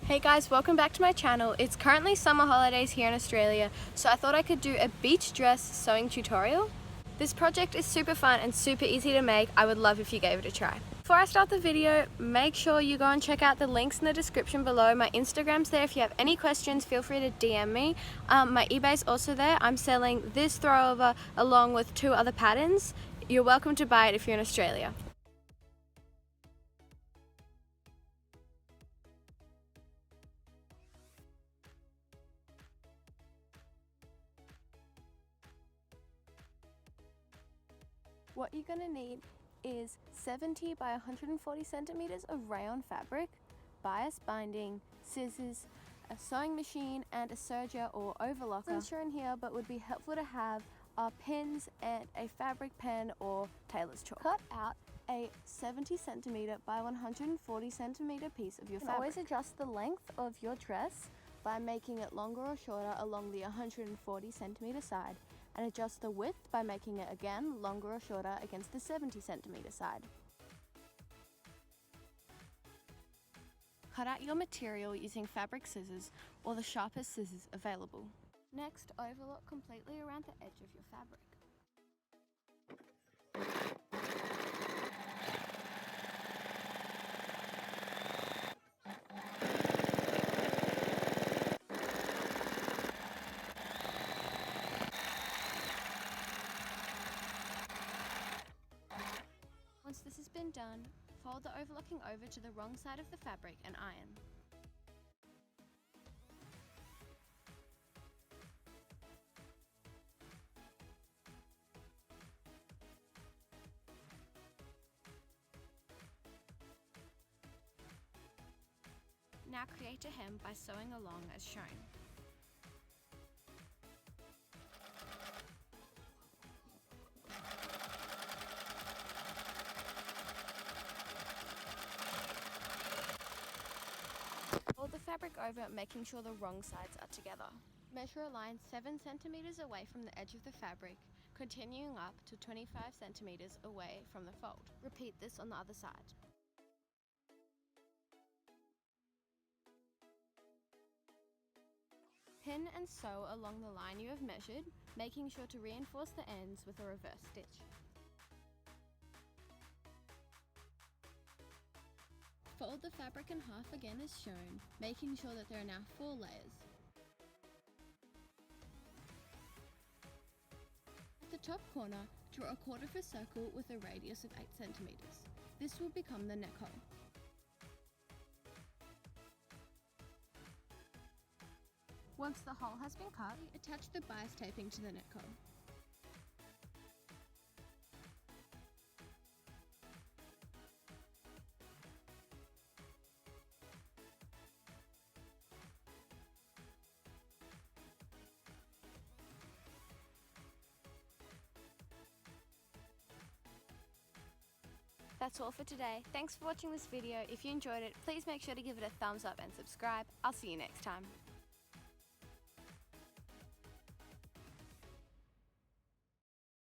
Hey guys, welcome back to my channel. It's currently summer holidays here in Australia, so I thought I could do a beach dress sewing tutorial. This project is super fun and super easy to make. I would love if you gave it a try. Before I start the video, make sure you go and check out the links in the description below. My Instagram's there. If you have any questions, feel free to DM me. My eBay's also there. I'm selling this throwover along with 2 other patterns. You're welcome to buy it if you're in Australia. What you're going to need is 70 by 140 centimeters of rayon fabric, bias binding, scissors, a sewing machine, and a serger or overlocker. Not shown here, but would be helpful to have are pins and a fabric pen or tailor's chalk. Cut out a 70 centimeter by 140 centimeter piece of your fabric. Always adjust the length of your dress by making it longer or shorter along the 140 centimeter side, and adjust the width by making it again longer or shorter against the 70 centimeter side. Cut out your material using fabric scissors or the sharpest scissors available. Next, overlock completely around the edge of your fabric. Once this has been done, fold the overlocking over to the wrong side of the fabric and iron. Now create a hem by sewing along as shown. Fold the fabric over, making sure the wrong sides are together. Measure a line 7 centimeters away from the edge of the fabric, continuing up to 25 centimeters away from the fold. Repeat this on the other side. Pin and sew along the line you have measured, making sure to reinforce the ends with a reverse stitch. Fold the fabric in half again as shown, making sure that there are now 4 layers. At the top corner, draw a quarter of a circle with a radius of 8 centimeters. This will become the neck hole. Once the hole has been cut, attach the bias taping to the neck hole. That's all for today. Thanks for watching this video. If you enjoyed it, please make sure to give it a thumbs up and subscribe. I'll see you next time.